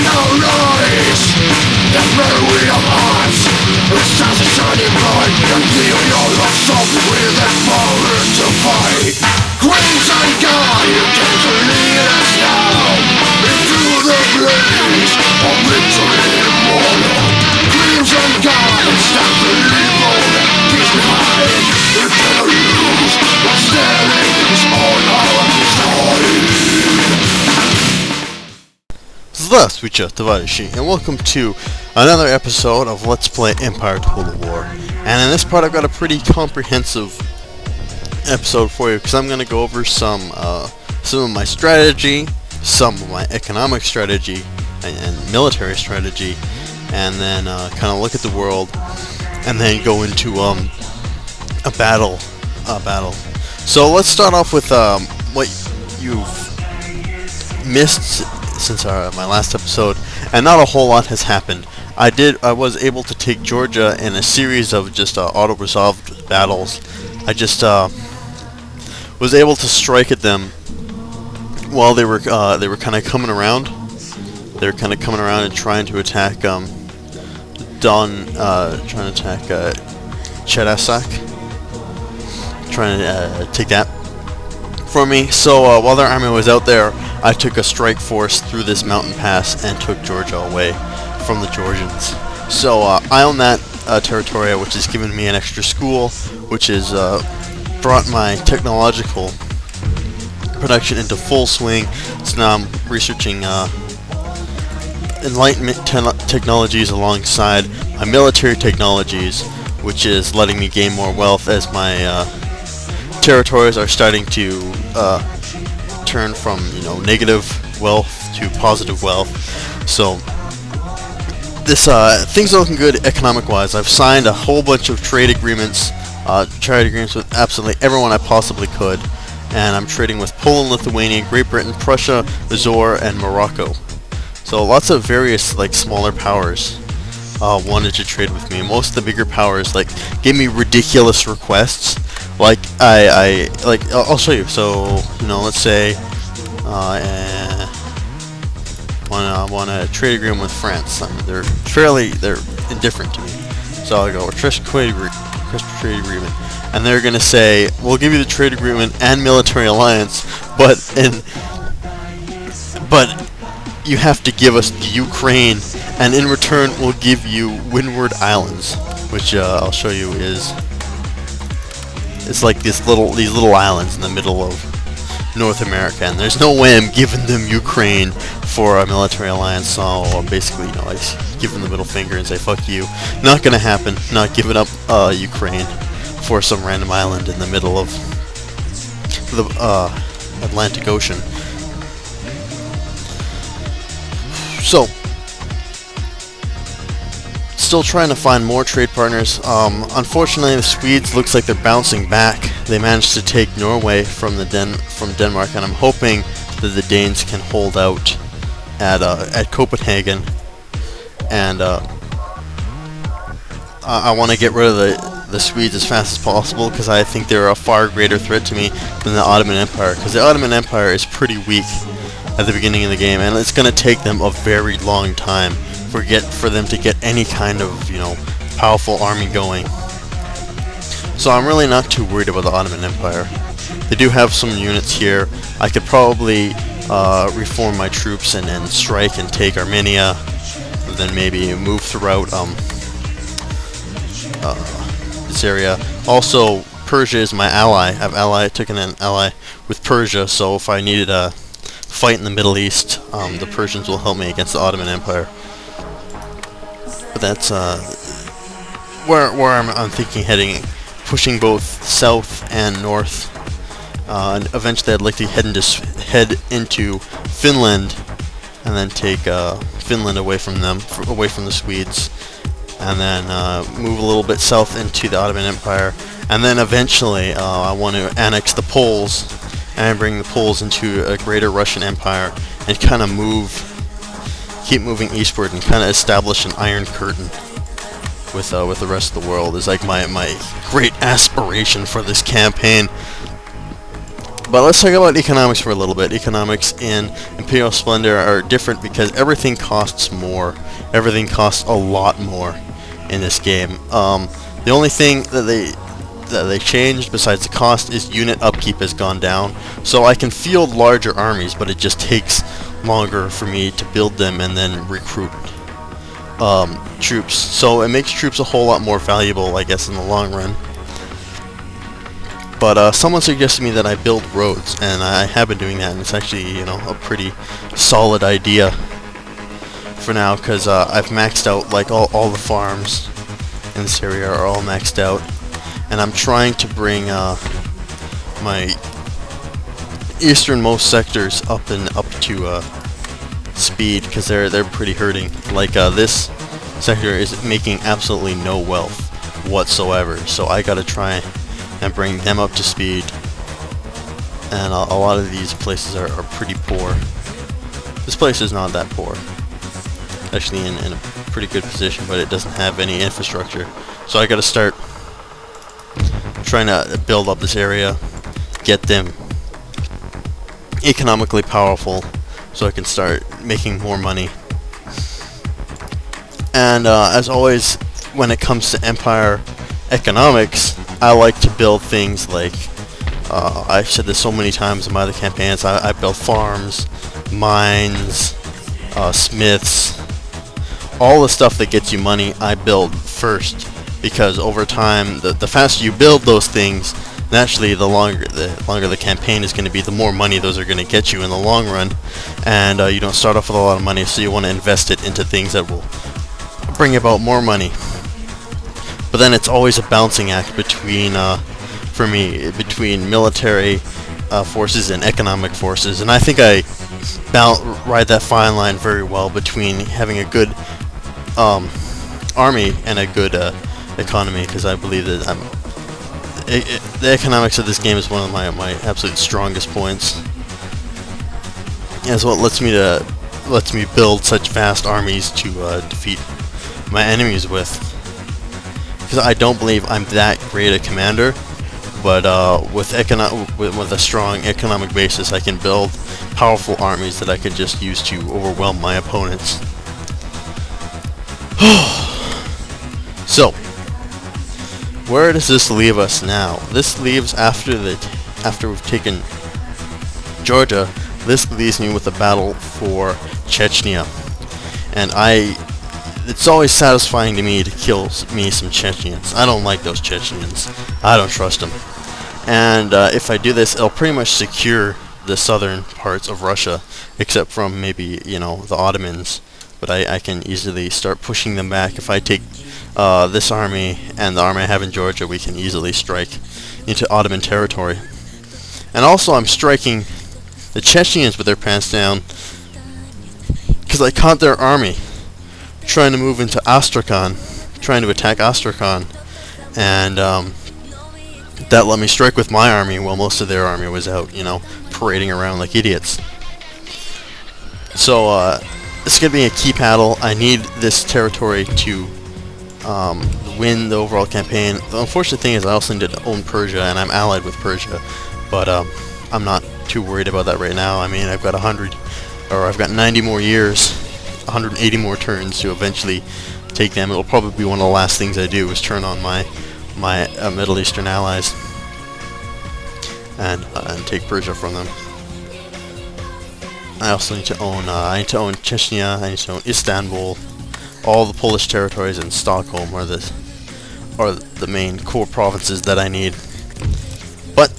noise. The memory of us. It's just a shining light. And feel your love song with that power to fight. Crimson God, you came to lead us now into the blaze of victory immortal. Crimson God, it's time to leave all that peace behind. We cannot lose. What's standing is on our side. Здравствуйте, товарищи, and welcome to another episode of Let's Play Empire Total War. And in this part I've got a pretty comprehensive episode for you, because I'm going to go over some of my strategy, some of my economic strategy, and military strategy, and then kind of look at the world, and then go into a battle. So let's start off with what you've missed since my last episode, and not a whole lot has happened. I was able to take Georgia in a series of just auto-resolved battles. I just was able to strike at them while they were kind of coming around. They were kind of coming around and trying to attack Chedasak, trying to take that for me. So while their army was out there, I took a strike force through this mountain pass and took Georgia away from the Georgians. So I own that territory, which has given me an extra school, which has brought my technological production into full swing. So now I'm researching Enlightenment technologies alongside my military technologies, which is letting me gain more wealth as my territories are starting to turn from negative wealth to positive wealth. So this things are looking good economic-wise. I've signed a whole bunch of trade agreements with absolutely everyone I possibly could, and I'm trading with Poland, Lithuania, Great Britain, Prussia, Azore, and Morocco. So lots of various smaller powers wanted to trade with me. Most of the bigger powers gave me ridiculous requests. I'll show you. So let's say want a trade agreement with France. They're indifferent to me. So I'll go request trade agreement, and they're gonna say, we'll give you the trade agreement and military alliance, but you have to give us the Ukraine, and in return we'll give you Windward Islands, which I'll show you is like these little islands in the middle of North America, and there's no way I'm giving them Ukraine for a military alliance. So basically, I just give them the middle finger and say fuck you. Not gonna happen. Not giving up Ukraine for some random island in the middle of the Atlantic Ocean. So still trying to find more trade partners. Unfortunately, the Swedes looks like they're bouncing back. They managed to take Norway from Denmark, and I'm hoping that the Danes can hold out at Copenhagen. And I want to get rid of the Swedes as fast as possible, because I think they're a far greater threat to me than the Ottoman Empire. Because the Ottoman Empire is pretty weak at the beginning of the game, and it's going to take them a very long time for them to get any kind of powerful army going. So I'm really not too worried about the Ottoman Empire. They do have some units here. I could probably reform my troops and then strike and take Armenia, and then maybe move throughout this area. Also, Persia is my ally. I've taken an ally with Persia, so if I needed a fight in the Middle East, the Persians will help me against the Ottoman Empire. But that's where I'm thinking heading, pushing both south and north. And eventually, I'd like to head into Finland, and then take Finland away from the Swedes, and then move a little bit south into the Ottoman Empire, and then eventually I want to annex the Poles and bring the Poles into a greater Russian Empire, and kind of keep moving eastward and kind of establish an Iron Curtain with the rest of the world. Is like my great aspiration for this campaign. But let's talk about economics for a little bit. Economics in Imperial Splendor are different because everything costs more. Everything costs a lot more in this game. The only thing that they changed besides the cost is unit upkeep has gone down. So I can field larger armies, but it just takes longer for me to build them and then recruit troops. So it makes troops a whole lot more valuable, I guess, in the long run. But someone suggested me that I build roads, and I have been doing that, and it's actually, you know, a pretty solid idea for now, because I've maxed out, like, all the farms in this area are all maxed out, and I'm trying to bring my easternmost sectors up to speed, because they're pretty hurting. Like this sector is making absolutely no wealth whatsoever, so I gotta try and bring them up to speed. And a lot of these places are pretty poor. This place is not that poor. Actually in a pretty good position, but it doesn't have any infrastructure. So I gotta start trying to build up this area, get them economically powerful, so I can start making more money. And as always, when it comes to Empire economics, I like to build things like, I've said this so many times in my other campaigns, I build farms, mines, smiths, all the stuff that gets you money I build first, because over time, the faster you build those things, naturally the longer the campaign is going to be, the more money those are going to get you in the long run. And you don't start off with a lot of money, so you want to invest it into things that will bring about more money. But then it's always a balancing act between, for me, between military forces and economic forces. And I think I ride that fine line very well between having a good army and a good economy, because I believe that the economics of this game is one of my absolute strongest points. And it's what lets me build such vast armies to defeat my enemies with. Because I don't believe I'm that great a commander, but with a strong economic basis, I can build powerful armies that I can just use to overwhelm my opponents. So, where does this leave us now? This leaves after we've taken Georgia. This leaves me with a battle for Chechnya, and it's always satisfying to me to kill me some Chechens. I don't like those Chechens. I don't trust them. And if I do this, it'll pretty much secure the southern parts of Russia, except from maybe, you know, the Ottomans. But I can easily start pushing them back. If I take this army and the army I have in Georgia, we can easily strike into Ottoman territory. And also I'm striking the Chechens with their pants down, because I caught their army trying to move into Astrakhan, trying to attack Astrakhan, and that let me strike with my army while most of their army was out, you know, parading around like idiots. So this is going to be a key battle. I need this territory to win the overall campaign. The unfortunate thing is I also need to own Persia, and I'm allied with Persia, but I'm not too worried about that right now. I mean, I've got 90 more years, 180 more turns to eventually take them. It'll probably be one of the last things I do is turn on my Middle Eastern allies and take Persia from them. I also need to own Chechnya. I need to own Istanbul. All the Polish territories and Stockholm are the main core provinces that I need. But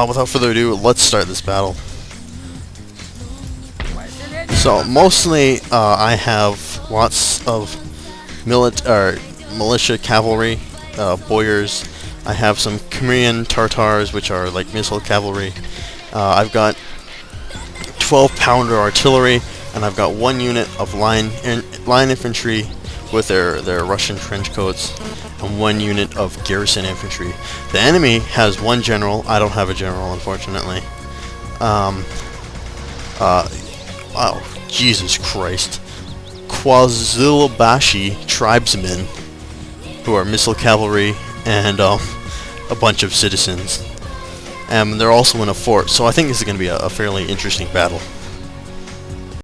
without further ado, let's start this battle. So mostly I have lots of militia cavalry, boyars. I have some Crimean Tartars, which are like missile cavalry. I've got 12-pounder artillery, and I've got one unit of line infantry with their Russian trench coats, and one unit of garrison infantry. The enemy has one general. I don't have a general, unfortunately. Wow, Jesus Christ. Quazilbashi tribesmen, who are missile cavalry, and a bunch of citizens. and they're also in a fort. So I think this is going to be a fairly interesting battle.